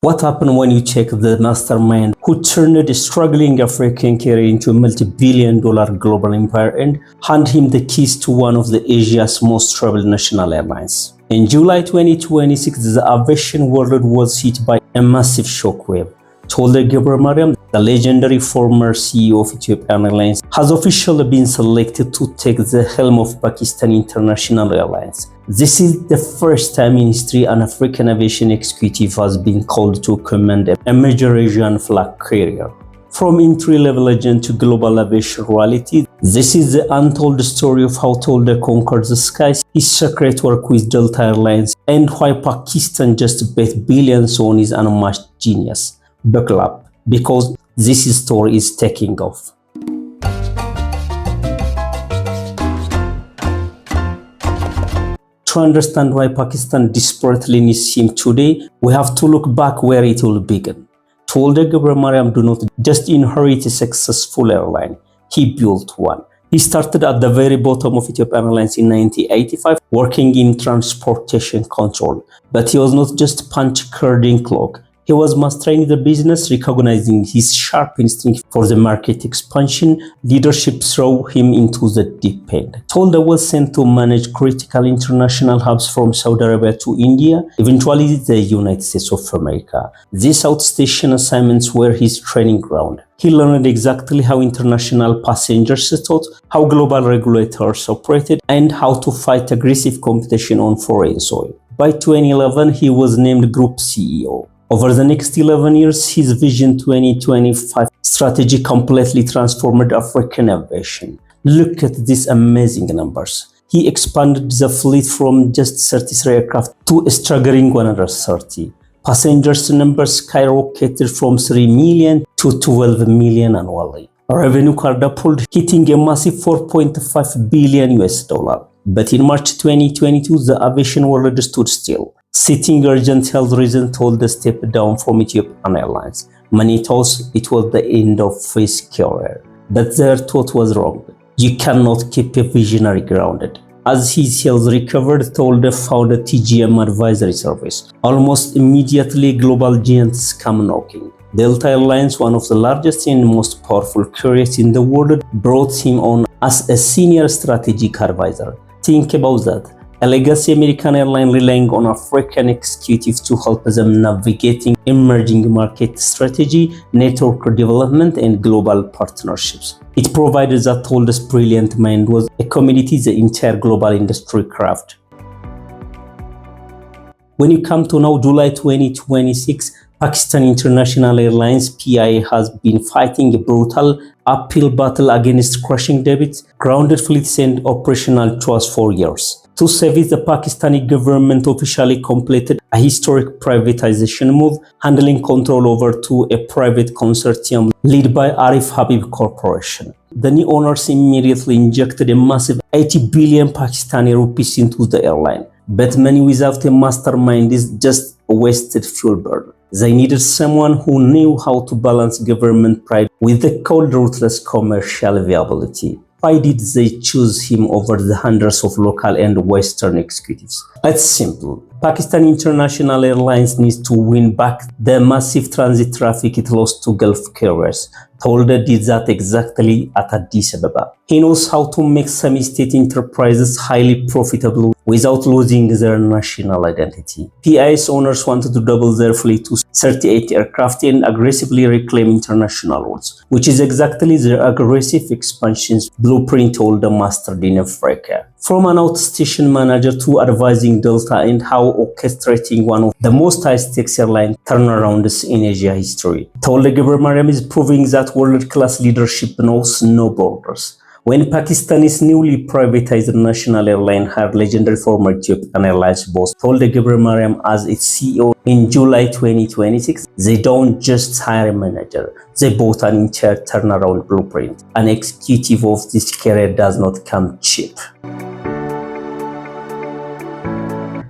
What happened when you check the mastermind who turned a struggling African carrier into a multi-billion-dollar global empire and handed him the keys to one of the Asia's most traveled national airlines? In July 2026, the aviation world was hit by a massive shockwave. Tewolde Gebremariam, the legendary former CEO of Ethiopian Airlines, has officially been selected to take the helm of Pakistan International Airlines. This is the first time in history an African aviation executive has been called to command a major Asian flag carrier. From entry-level agent to global aviation royalty, this is the untold story of how Tewolde conquered the skies, his secret work with Delta Airlines, and why Pakistan just bet billions on his unmatched genius. Buckle up, because this story is taking off. To understand why Pakistan desperately needs him today, we have to look back where it all began. Tewolde Gebremariam did not just inherit a successful airline, he built one. He started at the very bottom of Ethiopian Airlines in 1985, working in transportation control. But he was not just punch-carding clock. He was mastering the business, recognizing his sharp instinct for the market expansion. Leadership threw him into the deep end. Tewolde was sent to manage critical international hubs from Saudi Arabia to India, eventually the United States of America. These outstation assignments were his training ground. He learned exactly how international passengers thought, how global regulators operated, and how to fight aggressive competition on foreign soil. By 2011, he was named Group CEO. Over the next 11 years, his Vision 2025 strategy completely transformed African aviation. Look at these amazing numbers. He expanded the fleet from just 33 aircraft to a staggering 130. Passengers numbers skyrocketed from 3 million to 12 million annually. Revenue quadrupled, hitting a massive 4.5 billion US dollar. But in March 2022, the aviation world stood still. Citing urgent health reasons, Tewolde stepped down from Ethiopian Airlines. Many thought it was the end of his career, but their thought was wrong. You cannot keep a visionary grounded. As his health recovered, Tewolde founded TGM Advisory Service. Almost immediately, global giants come knocking. Delta Airlines, one of the largest and most powerful carriers in the world, brought him on as a senior strategic advisor. Think about that. A legacy American airline relying on African executives to help them navigating emerging market strategy, network development, and global partnerships. It provided that Tewolde's brilliant mind was a commodity the entire global industry craft. When you come to now, July 2026, Pakistan International Airlines PIA has been fighting a brutal uphill battle against crushing debits, grounded fleets, and operational chaos for years. To save it, the Pakistani government officially completed a historic privatization move, handing control over to a private consortium led by Arif Habib Corporation. The new owners immediately injected a massive 80 billion Pakistani rupees into the airline. But money without a mastermind is just a wasted fuel burn. They needed someone who knew how to balance government pride with the cold, ruthless commercial viability. Why did they choose him over the hundreds of local and Western executives? It's simple. Pakistan International Airlines needs to win back the massive transit traffic it lost to Gulf carriers. Tewolde did that exactly at Addis Ababa. He knows how to make semi-state enterprises highly profitable without losing their national identity. PIA's owners wanted to double their fleet to 38 aircraft and aggressively reclaim international routes, which is exactly their aggressive expansion's blueprint Tewolde mastered in Africa. From an outstation manager to advising Delta and how orchestrating one of the most high-stakes airline turnarounds in Asia history, Tewolde Gebremariam is proving that world-class leadership knows no borders. When Pakistan's newly privatized national airline hired legendary former Ethiopian Airlines boss Tewolde Gebremariam as its CEO in July 2026, they don't just hire a manager, they bought an entire turnaround blueprint. An executive of this career does not come cheap.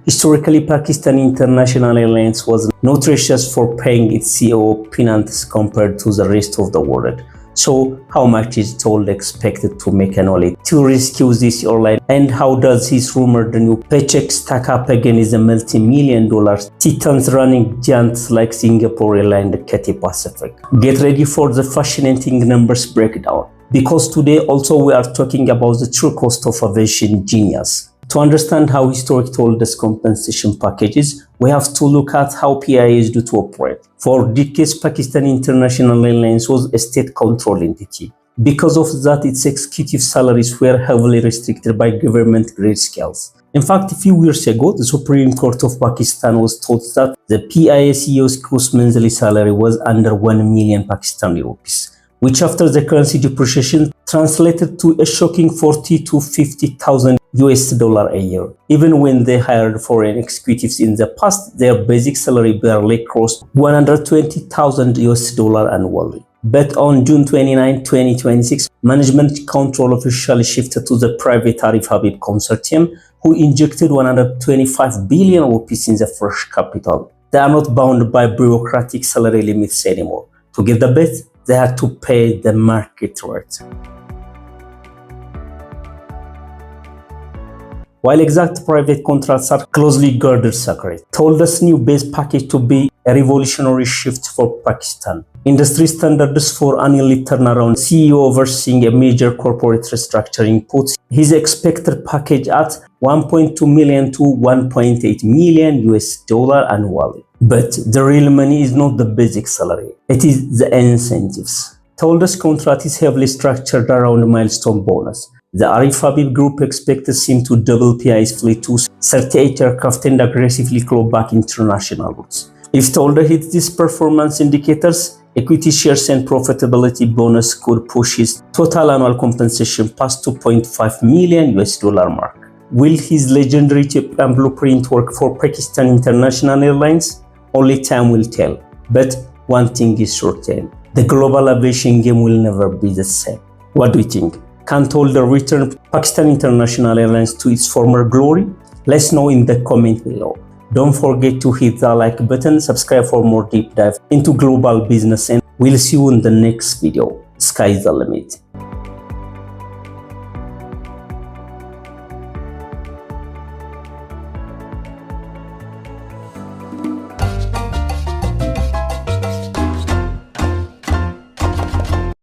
Historically, Pakistan International Airlines was notorious for paying its CEO peanuts compared to the rest of the world. So how much is Tewolde expected to make annually to rescue this airline, and how does his rumored new paycheck stack up against the multi-million dollar titans running giants like Singapore Airlines and Cathay Pacific? Get ready for the fascinating numbers breakdown, because today also we are talking about the true cost of aviation genius. To understand how historic Tewolde's compensation packages, we have to look at how PIA is due to operate. For decades, Pakistan International Airlines was a state-controlled entity. Because of that, its executive salaries were heavily restricted by government grade scales. In fact, a few years ago, the Supreme Court of Pakistan was told that the PIA CEO's gross monthly salary was under 1 million Pakistani rupees, which after the currency depreciation translated to a shocking 40 to 50,000 US dollar a year. Even when they hired foreign executives in the past, their basic salary barely crossed 120,000 US dollar annually. But on June 29, 2026, management control officially shifted to the private Arif Habib consortium, who injected 125 billion rupees in the fresh capital. They are not bound by bureaucratic salary limits anymore. To get the best, they had to pay the market rate. While exact private contracts are closely guarded secret, Tewolde's new base package to be a revolutionary shift for Pakistan. Industry standards for annual turnaround. CEO overseeing a major corporate restructuring puts his expected package at 1.2 million to 1.8 million US dollar annually. But the real money is not the basic salary, it is the incentives. Tewolde's contract is heavily structured around milestone bonus. The Arif Habib Group expects him to double PIA's fleet to 38 aircraft and aggressively claw back international routes. If Tewolde hits these performance indicators, equity shares and profitability bonus could push his total annual compensation past 2.5 million US dollar mark. Will his legendary chip and blueprint work for Pakistan International Airlines? Only time will tell. But one thing is certain, the global aviation game will never be the same. What do you think? Can Tewolde return Pakistan International Airlines to its former glory? Let's know in the comment below. Don't forget to hit the like button, subscribe for more deep dive into global business, and we'll see you in the next video. Sky is the limit.